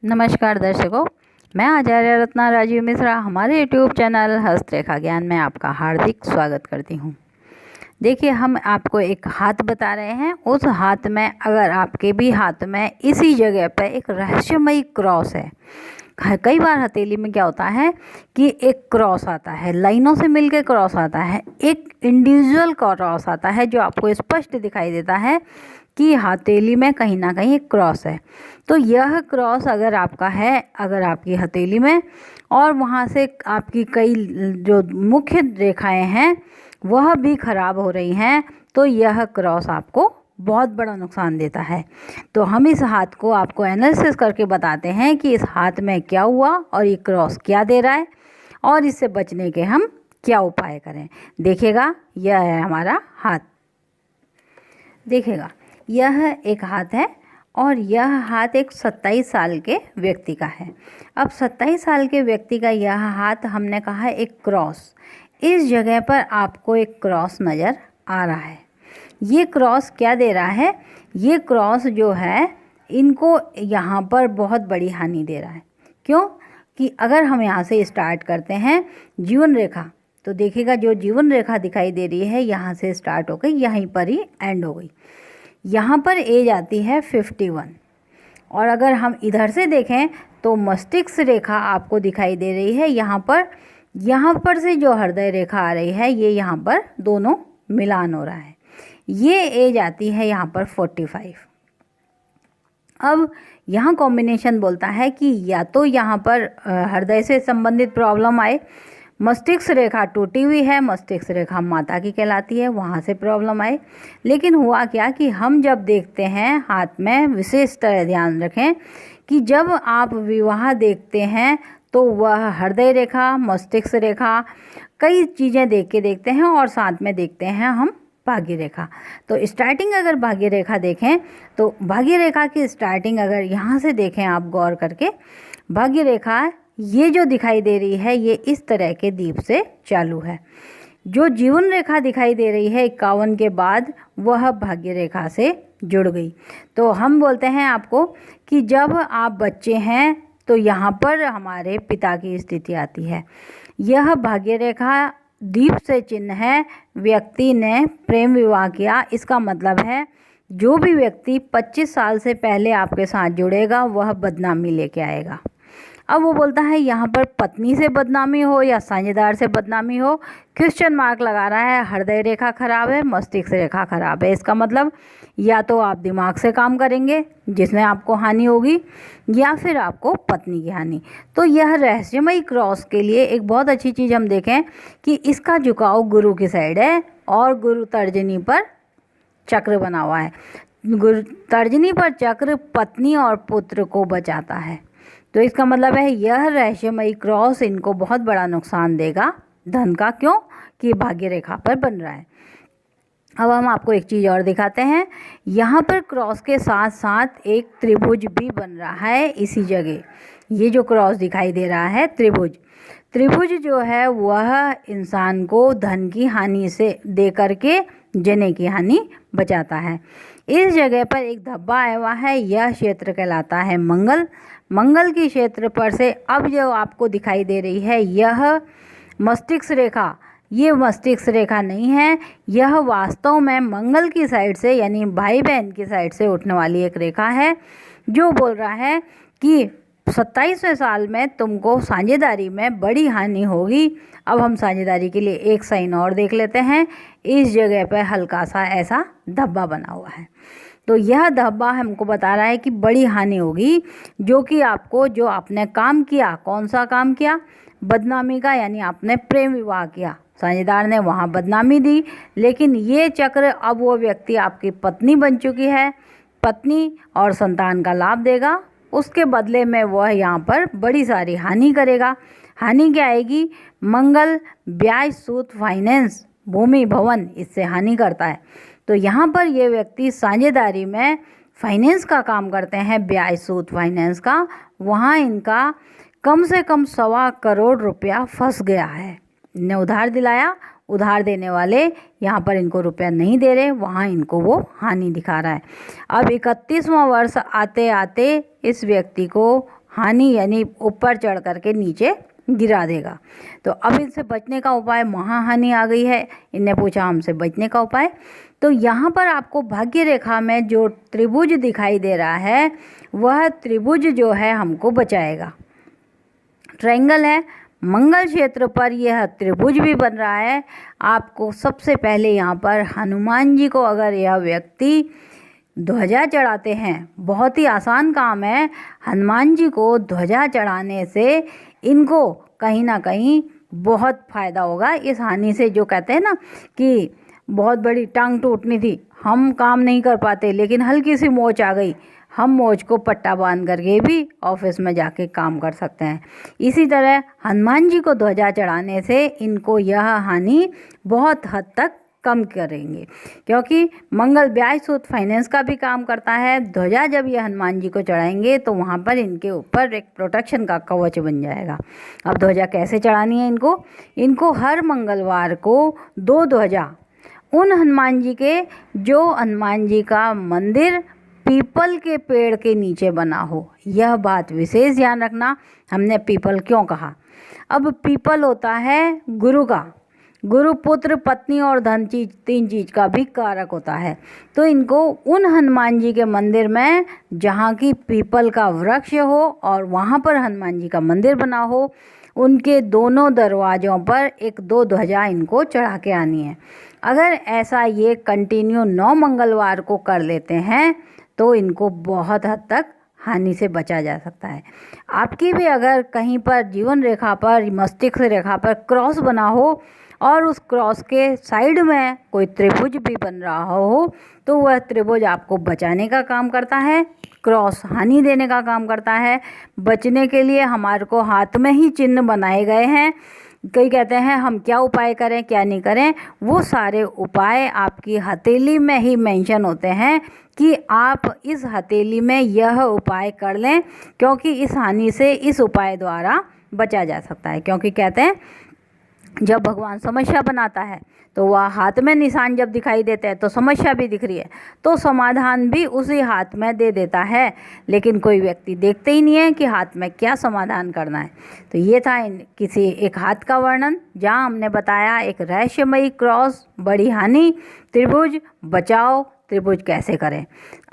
नमस्कार दर्शकों, मैं आचार्य रत्ना राजीव मिश्रा हमारे यूट्यूब चैनल हस्तरेखा ज्ञान में आपका हार्दिक स्वागत करती हूँ। देखिए, हम आपको एक हाथ बता रहे हैं। उस हाथ में अगर आपके भी हाथ में इसी जगह पर एक रहस्यमयी क्रॉस है। कई बार हथेली में क्या होता है कि एक क्रॉस आता है, लाइनों से मिलकर क्रॉस आता है, एक इंडिविजुअल क्रॉस आता है जो आपको स्पष्ट दिखाई देता है कि हथेली में कहीं ना कहीं एक क्रॉस है। तो यह क्रॉस अगर आपका है, अगर आपकी हथेली में, और वहाँ से आपकी कई जो मुख्य रेखाएं हैं वह भी खराब हो रही हैं, तो यह क्रॉस आपको बहुत बड़ा नुकसान देता है। तो हम इस हाथ को आपको एनालिसिस करके बताते हैं कि इस हाथ में क्या हुआ और ये क्रॉस क्या दे रहा है और इससे बचने के हम क्या उपाय करें। देखिएगा, यह है हमारा हाथ। देखिएगा, यह एक हाथ है और यह हाथ एक 27 साल के व्यक्ति का है। अब 27 साल के व्यक्ति का यह हाथ, हमने कहा है एक क्रॉस, इस जगह पर आपको एक क्रॉस नज़र आ रहा है। ये क्रॉस क्या दे रहा है? ये क्रॉस जो है इनको यहाँ पर बहुत बड़ी हानि दे रहा है। क्यों? कि अगर हम यहाँ से स्टार्ट करते हैं जीवन रेखा, तो देखिएगा जो जीवन रेखा दिखाई दे रही है यहाँ से स्टार्ट हो गई, यहीं पर ही एंड हो गई। यहाँ पर एज आती है 51। और अगर हम इधर से देखें तो मस्तिष्क रेखा आपको दिखाई दे रही है यहाँ पर से जो हृदय रेखा आ रही है, ये यहाँ पर दोनों मिलान हो रहा है। ये एज आती है यहाँ पर 45। अब यहाँ कॉम्बिनेशन बोलता है कि या तो यहाँ पर हृदय से संबंधित प्रॉब्लम आए, मस्तिष्क रेखा टूटी हुई है, मस्तिष्क रेखा माता की कहलाती है, वहाँ से प्रॉब्लम आए। लेकिन हुआ क्या कि हम जब देखते हैं हाथ में, विशेष तरह ध्यान रखें कि जब आप विवाह देखते हैं तो वह हृदय रेखा, मस्तिष्क रेखा, कई चीज़ें देख के देखते हैं और साथ में देखते हैं हम भाग्य रेखा। तो स्टार्टिंग अगर भाग्य रेखा देखें तो भाग्य रेखा की स्टार्टिंग अगर यहाँ से देखें आप गौर करके, भाग्य रेखा ये जो दिखाई दे रही है ये इस तरह के दीप से चालू है। जो जीवन रेखा दिखाई दे रही है 51 के बाद, वह भाग्य रेखा से जुड़ गई। तो हम बोलते हैं आपको कि जब आप बच्चे हैं तो यहाँ पर हमारे पिता की स्थिति आती है। यह भाग्य रेखा दीप से चिन्ह है, व्यक्ति ने प्रेम विवाह किया। इसका मतलब है जो भी व्यक्ति 25 साल से पहले आपके साथ जुड़ेगा वह बदनामी लेके आएगा। अब वो बोलता है यहाँ पर पत्नी से बदनामी हो या साझेदार से बदनामी हो, क्वेश्चन मार्क लगा रहा है। हृदय रेखा खराब है, मस्तिष्क रेखा खराब है, इसका मतलब या तो आप दिमाग से काम करेंगे जिसमें आपको हानि होगी, या फिर आपको पत्नी की हानि। तो यह रहस्यमयी क्रॉस के लिए एक बहुत अच्छी चीज़ हम देखें कि इसका झुकाव गुरु की साइड है और गुरु तर्जनी पर चक्र बना हुआ है। गुरु तर्जनी पर चक्र पत्नी और पुत्र को बचाता है। तो इसका मतलब है यह रहस्यमयी क्रॉस इनको बहुत बड़ा नुकसान देगा धन का। क्यों? कि भाग्य रेखा पर बन रहा है। अब हम आपको एक चीज़ और दिखाते हैं। यहाँ पर क्रॉस के साथ साथ एक त्रिभुज भी बन रहा है इसी जगह। ये जो क्रॉस दिखाई दे रहा है त्रिभुज जो है वह इंसान को धन की हानि से दे करके जने की हानि बचाता है। इस जगह पर एक धब्बा आया हुआ है, यह क्षेत्र कहलाता है मंगल की क्षेत्र पर से अब जो आपको दिखाई दे रही है यह मस्तिष्क रेखा, ये मस्तिष्क रेखा नहीं है, यह वास्तव में मंगल की साइड से यानी भाई बहन की साइड से उठने वाली एक रेखा है जो बोल रहा है कि 27वें साल में तुमको साझेदारी में बड़ी हानि होगी। अब हम साझेदारी के लिए एक साइन और देख लेते हैं। इस जगह पर हल्का सा ऐसा धब्बा बना हुआ है, तो यह धब्बा हमको बता रहा है कि बड़ी हानि होगी, जो कि आपको जो आपने काम किया, कौन सा काम किया, बदनामी का, यानी आपने प्रेम विवाह किया, साझेदार ने वहाँ बदनामी दी, लेकिन ये चक्र अब वो व्यक्ति आपकी पत्नी बन चुकी है, पत्नी और संतान का लाभ देगा, उसके बदले में वह यहाँ पर बड़ी सारी हानि करेगा। हानि क्या आएगी? मंगल ब्याज, सूद, फाइनेंस, भूमि, भवन, इससे हानि करता है। तो यहाँ पर ये व्यक्ति साझेदारी में फाइनेंस का काम करते हैं, ब्याज, सूद, फाइनेंस का, वहाँ इनका कम से कम 1.25 करोड़ रुपया फंस गया है। इन्हें उधार दिलाया, उधार देने वाले यहाँ पर इनको रुपया नहीं दे रहे, वहाँ इनको वो हानि दिखा रहा है। अब 31वां वर्ष आते आते इस व्यक्ति को हानि यानी ऊपर चढ़ करके नीचे गिरा देगा। तो अब इनसे बचने का उपाय, महाहानि आ गई है, इनने पूछा हमसे बचने का उपाय। तो यहाँ पर आपको भाग्य रेखा में जो त्रिभुज दिखाई दे रहा है वह त्रिभुज जो है हमको बचाएगा। ट्रायंगल है, मंगल क्षेत्र पर यह त्रिभुज भी बन रहा है। आपको सबसे पहले यहाँ पर हनुमान जी को अगर यह व्यक्ति ध्वजा चढ़ाते हैं, बहुत ही आसान काम है, हनुमान जी को ध्वजा चढ़ाने से इनको कहीं ना कहीं बहुत फ़ायदा होगा इस हानि से। जो कहते हैं ना कि बहुत बड़ी टांग टूटनी थी, हम काम नहीं कर पाते, लेकिन हल्की सी मोच आ गई, हम मोच को पट्टा बांध करके भी ऑफिस में जाके काम कर सकते हैं। इसी तरह हनुमान जी को ध्वजा चढ़ाने से इनको यह हानि बहुत हद तक कम करेंगे, क्योंकि मंगल ब्याज सूद फाइनेंस का भी काम करता है। ध्वजा जब ये हनुमान जी को चढ़ाएंगे तो वहाँ पर इनके ऊपर एक प्रोटेक्शन का कवच बन जाएगा। अब ध्वजा कैसे चढ़ानी है इनको हर मंगलवार को 2 ध्वजा उन हनुमान जी के, जो हनुमान जी का मंदिर पीपल के पेड़ के नीचे बना हो। यह बात विशेष ध्यान रखना, हमने पीपल क्यों कहा। अब पीपल होता है गुरु का, गुरु, पुत्र, पत्नी और धन चीज, 3 चीज का भी कारक होता है। तो इनको उन हनुमान जी के मंदिर में जहाँ की पीपल का वृक्ष हो और वहाँ पर हनुमान जी का मंदिर बना हो, उनके दोनों दरवाज़ों पर 1-2 ध्वजा इनको चढ़ा के आनी है। अगर ऐसा ये कंटिन्यू 9 मंगलवार को कर लेते हैं तो इनको बहुत हद तक हानि से बचा जा सकता है। आपकी भी अगर कहीं पर जीवन रेखा पर, मस्तिष्क रेखा पर क्रॉस बना हो और उस क्रॉस के साइड में कोई त्रिभुज भी बन रहा हो, तो वह त्रिभुज आपको बचाने का काम करता है, क्रॉस हानि देने का काम करता है। बचने के लिए हमारे को हाथ में ही चिन्ह बनाए गए हैं। कई कहते हैं हम क्या उपाय करें क्या नहीं करें, वो सारे उपाय आपकी हथेली में ही मेंशन होते हैं कि आप इस हथेली में यह उपाय कर लें, क्योंकि इस हानि से इस उपाय द्वारा बचा जा सकता है। क्योंकि कहते हैं जब भगवान समस्या बनाता है तो वह हाथ में निशान जब दिखाई देते हैं तो समस्या भी दिख रही है, तो समाधान भी उसी हाथ में दे देता है। लेकिन कोई व्यक्ति देखते ही नहीं है कि हाथ में क्या समाधान करना है। तो ये था किसी एक हाथ का वर्णन, जहाँ हमने बताया एक रहस्यमयी क्रॉस, बड़ी हानि, त्रिभुज, बचाओ, त्रिभुज कैसे करें।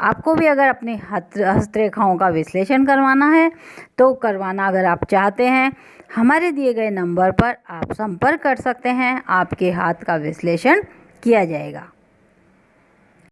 आपको भी अगर अपनी हस्तरेखाओं का विश्लेषण करवाना है तो करवाना अगर आप चाहते हैं, हमारे दिए गए नंबर पर आप संपर्क कर सकते हैं, आपके हाथ का विश्लेषण किया जाएगा।